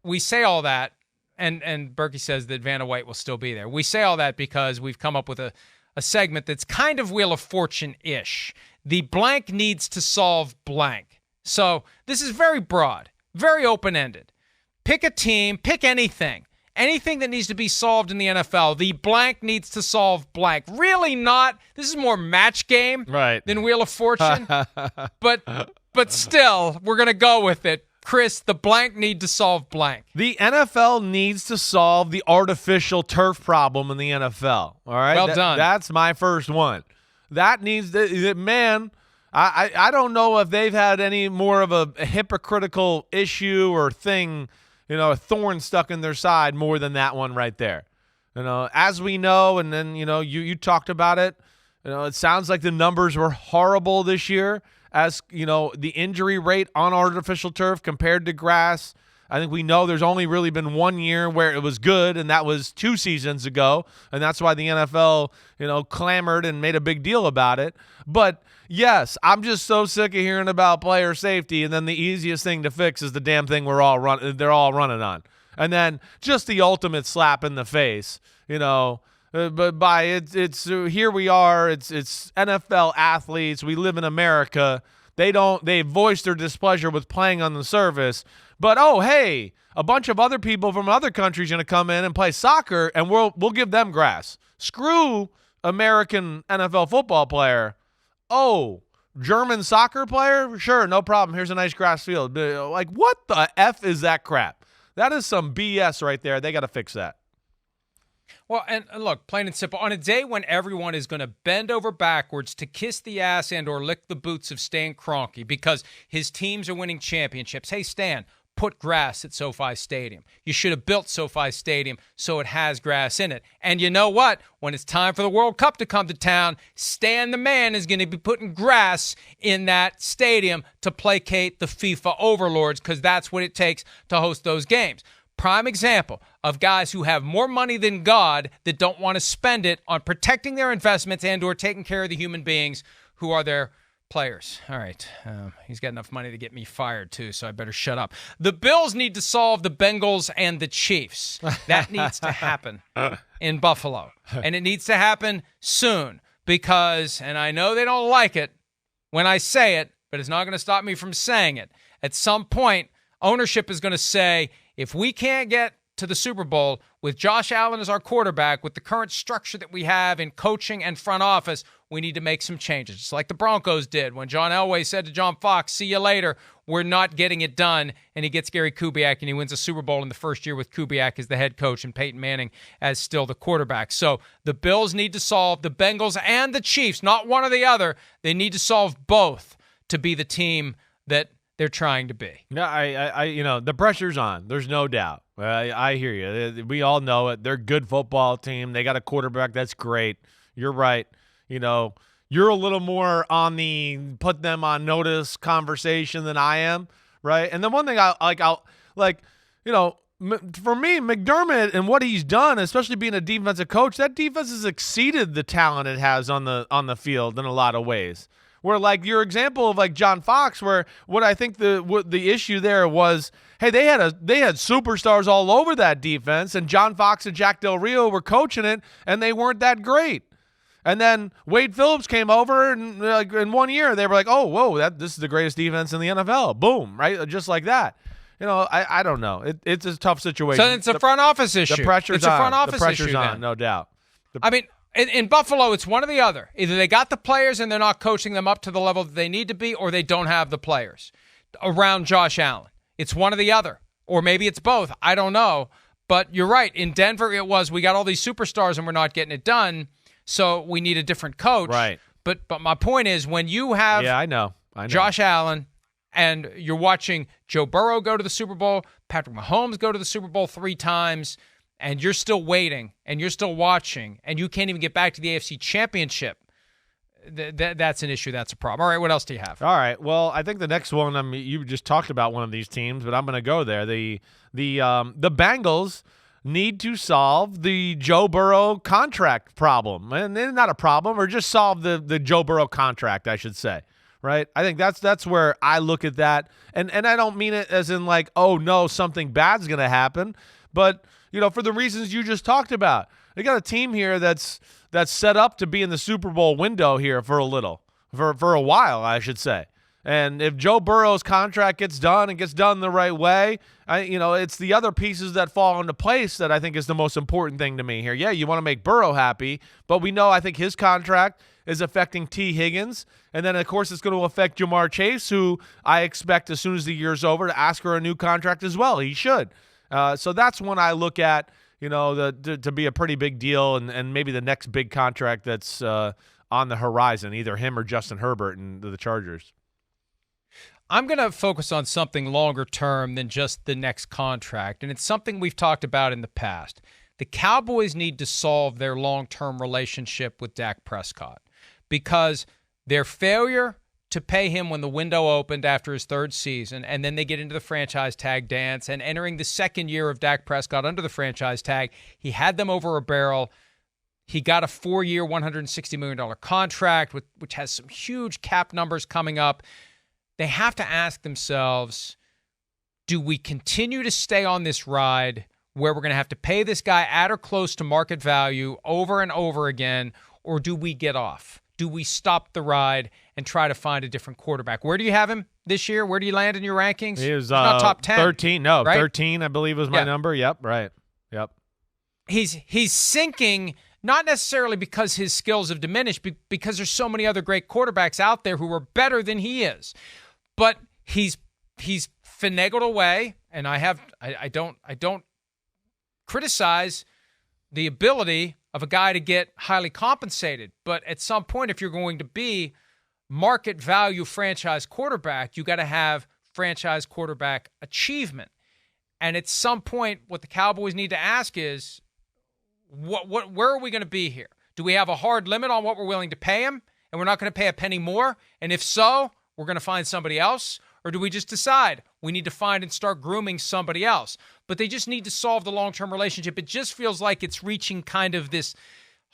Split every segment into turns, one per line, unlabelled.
we say all that, and Berkey says that Vanna White will still be there. We say all that because we've come up with a segment that's kind of Wheel of Fortune-ish. The blank needs to solve blank. So this is very broad, very open-ended. Pick a team, pick anything. Anything that needs to be solved in the NFL, the blank needs to solve blank. Really not. This is more match game than Wheel of Fortune. but still, we're going to go with it. Chris, the blank need to solve blank.
The NFL needs to solve the artificial turf problem in the NFL. All right?
Well done.
That's my first one. That needs to, man, I don't know if they've had any more of a hypocritical issue or thing, a thorn stuck in their side more than that one right there. As we know, and then, you talked about it, it sounds like the numbers were horrible this year as, the injury rate on artificial turf compared to grass. I think we know there's only really been 1 year where it was good, and that was 2 seasons ago, and that's why the NFL, clamored and made a big deal about it. But yes, I'm just so sick of hearing about player safety, and then the easiest thing to fix is the damn thing they're all running on. And then just the ultimate slap in the face, but by it's here we are, it's NFL athletes, we live in America. They voiced their displeasure with playing on the surface, but oh hey, a bunch of other people from other countries going to come in and play soccer, and we'll give them grass. Screw American NFL football player. Oh, German soccer player? Sure, no problem. Here's a nice grass field. Like, what the F is that crap? That is some BS right there. They got to fix that.
Well, and look, plain and simple, on a day when everyone is going to bend over backwards to kiss the ass and or lick the boots of Stan Kroenke because his teams are winning championships. Hey, Stan, put grass at SoFi Stadium. You should have built SoFi Stadium so it has grass in it. And you know what? When it's time for the World Cup to come to town, Stan the man is going to be putting grass in that stadium to placate the FIFA overlords, because that's what it takes to host those games. Prime example of guys who have more money than God that don't want to spend it on protecting their investments and or taking care of the human beings who are their players. All right. He's got enough money to get me fired, too, so I better shut up. The Bills need to solve the Bengals and the Chiefs. That needs to happen in Buffalo. And it needs to happen soon because, and I know they don't like it when I say it, but it's not going to stop me from saying it. At some point, ownership is going to say, if we can't get to the Super Bowl with Josh Allen as our quarterback, with the current structure that we have in coaching and front office, we need to make some changes. Just like the Broncos did when John Elway said to John Fox, see you later, we're not getting it done. And he gets Gary Kubiak and he wins a Super Bowl in the first year with Kubiak as the head coach and Peyton Manning as still the quarterback. So the Bills need to solve the Bengals and the Chiefs, not one or the other. They need to solve both to be the team that they're trying to be.
No, the pressure's on. There's no doubt. I hear you. We all know it. They're a good football team. They got a quarterback that's great. You're right. You're a little more on the put them on notice conversation than I am, right? And the one thing for me, McDermott and what he's done, especially being a defensive coach, that defense has exceeded the talent it has on the field in a lot of ways. Where, like, your example of, like, John Fox, where what I think the issue there was, hey, they had superstars all over that defense, and John Fox and Jack Del Rio were coaching it, and they weren't that great. And then Wade Phillips came over, and in 1 year, they were like, oh, whoa, this is the greatest defense in the NFL. Boom, right? Just like that. I don't know. It's a tough situation.
So it's a front office issue.
The pressure's
it's a front
on.
office
The pressure's
issue,
on,
then.
no doubt.
In Buffalo, it's one or the other. Either they got the players and they're not coaching them up to the level that they need to be, or they don't have the players around Josh Allen. It's one or the other. Or maybe it's both. I don't know. But you're right. In Denver, it was we got all these superstars and we're not getting it done, so we need a different coach.
Right.
But my point is, when you have
I know.
Josh Allen and you're watching Joe Burrow go to the Super Bowl, Patrick Mahomes go to the Super Bowl 3 times, and you're still waiting, and you're still watching, and you can't even get back to the AFC Championship, that's an issue. That's a problem. All right, what else do you have?
All right, well, I think the next one, you just talked about one of these teams, but I'm going to go there. The Bengals need to solve the Joe Burrow contract problem. And not a problem, or just solve the Joe Burrow contract, I should say. right? I think that's where I look at that. And I don't mean it as in like, oh no, something bad's going to happen, but for the reasons you just talked about. They got a team here that's set up to be in the Super Bowl window here for a while, I should say. And if Joe Burrow's contract gets done and gets done the right way, it's the other pieces that fall into place that I think is the most important thing to me here. Yeah, you want to make Burrow happy, but we know I think his contract is affecting T. Higgins. And then, of course, it's going to affect Jamar Chase, who I expect as soon as the year's over to ask for a new contract as well. He should. So that's when I look at, to be a pretty big deal and maybe the next big contract that's on the horizon, either him or Justin Herbert and the Chargers.
I'm going to focus on something longer term than just the next contract, and it's something we've talked about in the past. The Cowboys need to solve their long-term relationship with Dak Prescott because their failure to pay him when the window opened after his third season, and then they get into the franchise tag dance, and entering the second year of Dak Prescott under the franchise tag, he had them over a barrel. He got a 4-year, $160 million contract, which has some huge cap numbers coming up. They have to ask themselves, do we continue to stay on this ride where we're going to have to pay this guy at or close to market value over and over again, or do we get off? Do we stop the ride and try to find a different quarterback? Where do you have him this year? Where do you land in your rankings?
He's
not top 10.
13. No,
right?
13, I believe was my number. Yep, right. Yep.
He's sinking, not necessarily because his skills have diminished, because there's so many other great quarterbacks out there who are better than he is. But he's finagled away, and I don't criticize the ability of a guy to get highly compensated. But at some point, if you're going to be market value franchise quarterback, you got to have franchise quarterback achievement. And at some point, what the Cowboys need to ask is, where are we going to be here? Do we have a hard limit on what we're willing to pay him, and we're not going to pay a penny more? And if so, we're going to find somebody else? Or do we just decide we need to find and start grooming somebody else? But they just need to solve the long-term relationship. It just feels like it's reaching kind of this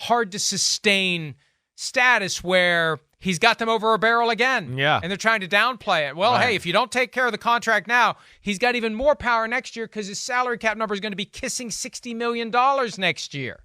hard-to-sustain status where he's got them over a barrel again.
Yeah.
And they're trying to downplay it. Well,
right.
Hey, if you don't take care of the contract now, he's got even more power next year because his salary cap number is going to be kissing $60 million next year.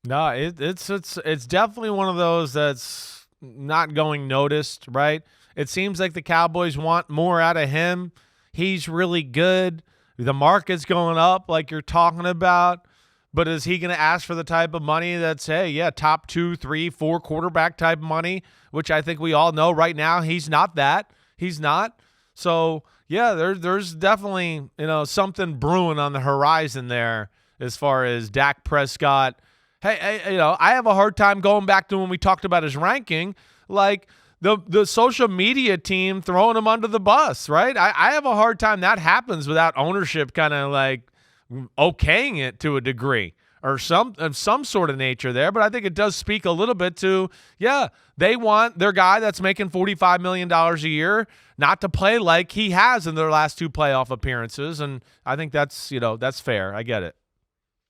No, it's definitely one of those that's not going noticed, right? It seems like the Cowboys want more out of him. He's really good. The market's going up like you're talking about. But is he going to ask for the type of money that's, top 2, 3, 4 quarterback type money, which I think we all know right now he's not that. He's not. So, there's definitely, something brewing on the horizon there as far as Dak Prescott. Hey, I have a hard time going back to when we talked about his ranking, like the social media team throwing him under the bus, right? I have a hard time that happens without ownership kind of like okaying it to a degree or some sort of nature there. But I think it does speak a little bit to, they want their guy that's making $45 million a year not to play like he has in their last 2 playoff appearances. And I think that's fair. I get it.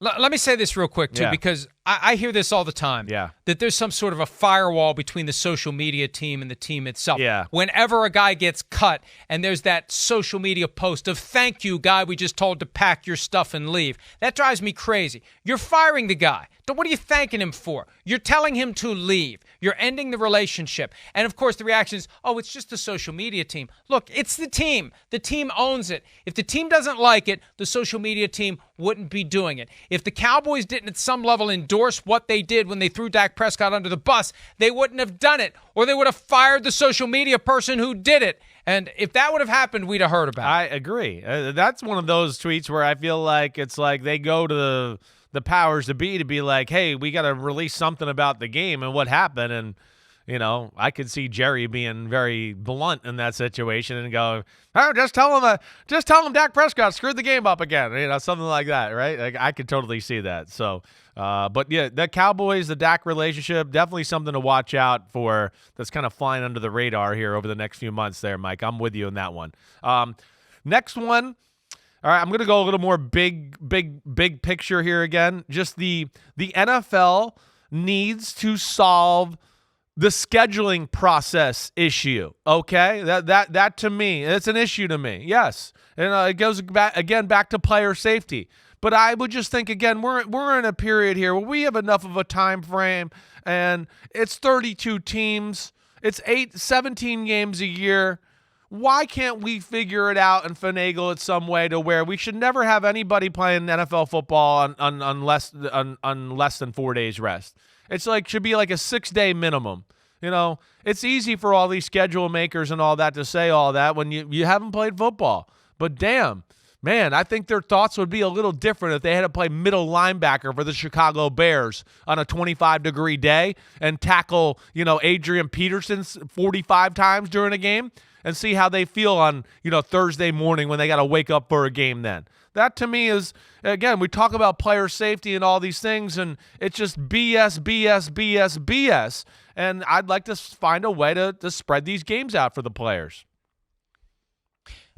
Let me say this real quick, too, because I hear this all the time, that there's some sort of a firewall between the social media team and the team itself.
Yeah.
Whenever a guy gets cut and there's that social media post of, thank you, guy we just told to pack your stuff and leave, that drives me crazy. You're firing the guy. What are you thanking him for? You're telling him to leave. You're ending the relationship. And, of course, the reaction is, it's just the social media team. Look, it's the team. The team owns it. If the team doesn't like it, the social media team wouldn't be doing it. If the Cowboys didn't at some level endorse what they did when they threw Dak Prescott under the bus, they wouldn't have done it, or they would have fired the social media person who did it. And if that would have happened, we'd have heard about it.
I agree. That's one of those tweets where I feel like it's like they go to the powers to be like, hey, we got to release something about the game and what happened. And, I could see Jerry being very blunt in that situation and go, just tell him Dak Prescott screwed the game up again. Something like that, right? Like, I could totally see that. So, but the Cowboys, the Dak relationship, definitely something to watch out for. That's kind of flying under the radar here over the next few months there, Mike. I'm with you on that one. Next one. All right, I'm going to go a little more big picture here again. Just the NFL needs to solve the scheduling process issue. Okay, that to me, it's an issue to me. Yes, and it goes back to player safety. But I would just think again, we're in a period here where we have enough of a time frame, and it's 32 teams, it's 17 games a year. Why can't we figure it out and finagle it some way to where we should never have anybody playing NFL football on less than 4 days rest? It's like should be like a 6-day minimum. You know, it's easy for all these schedule makers and all that to say all that when you haven't played football. But damn, man, I think their thoughts would be a little different if they had to play middle linebacker for the Chicago Bears on a 25-degree day and tackle, Adrian Peterson 45 times during a game and see how they feel on, Thursday morning when they got to wake up for a game then. That to me is, again, we talk about player safety and all these things, and it's just BS, BS, BS, BS. And I'd like to find a way to spread these games out for the players.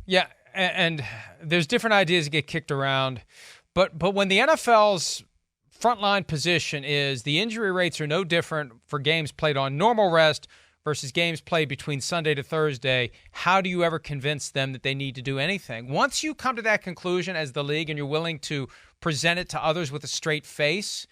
Yeah, and there's different ideas that get kicked around. But when the NFL's frontline position is the injury rates are no different for games played on normal rest versus games played between Sunday to Thursday, how do you ever convince them that they need to do anything? Once you come to that conclusion as the league and you're willing to present it to others with a straight face,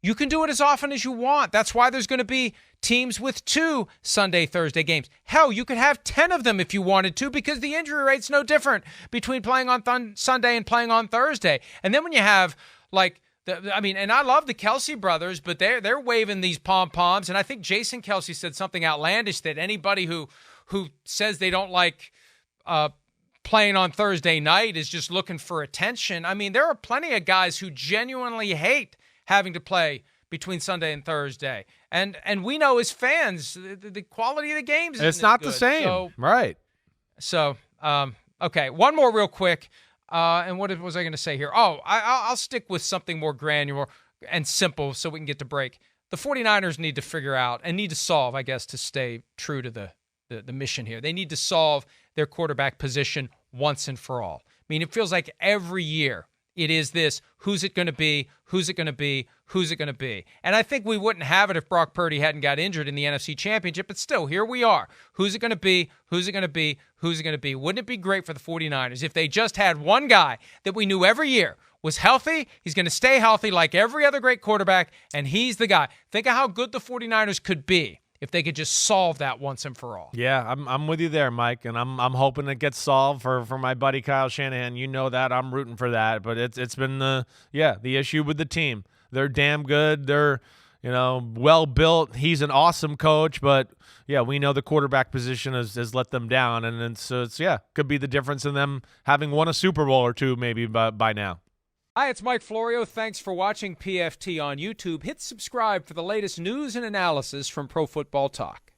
you can do it as often as you want. That's why there's going to be teams with 2 Sunday, Thursday games. Hell, you could have 10 of them if you wanted to because the injury rate's no different between playing on Sunday and playing on Thursday. And then when you have, and I love the Kelsey brothers, but they're waving these pom-poms, and I think Jason Kelsey said something outlandish that anybody who says they don't like playing on Thursday night is just looking for attention. I mean, there are plenty of guys who genuinely hate having to play between Sunday and Thursday, and we know as fans the quality of the games isn't
it's not
good.
The same,
so,
right?
So, okay, one more real quick. And what was I going to say here? Oh, I'll stick with something more granular and simple so we can get to break. The 49ers need to figure out and need to solve, I guess, to stay true to the mission here. They need to solve their quarterback position once and for all. I mean, it feels like every year it is this, who's it going to be, who's it going to be, who's it going to be? And I think we wouldn't have it if Brock Purdy hadn't got injured in the NFC Championship, but still, here we are. Who's it going to be, who's it going to be, who's it going to be? Wouldn't it be great for the 49ers if they just had one guy that we knew every year was healthy, he's going to stay healthy like every other great quarterback, and he's the guy. Think of how good the 49ers could be if they could just solve that once and for all.
Yeah, I'm with you there, Mike, and I'm hoping it gets solved for my buddy Kyle Shanahan. You know that I'm rooting for that, but it's been the issue with the team. They're damn good. They're well built. He's an awesome coach, but yeah, we know the quarterback position has let them down, and so it's could be the difference in them having won a Super Bowl or two maybe by now.
Hi, it's Mike Florio. Thanks for watching PFT on YouTube. Hit subscribe for the latest news and analysis from Pro Football Talk.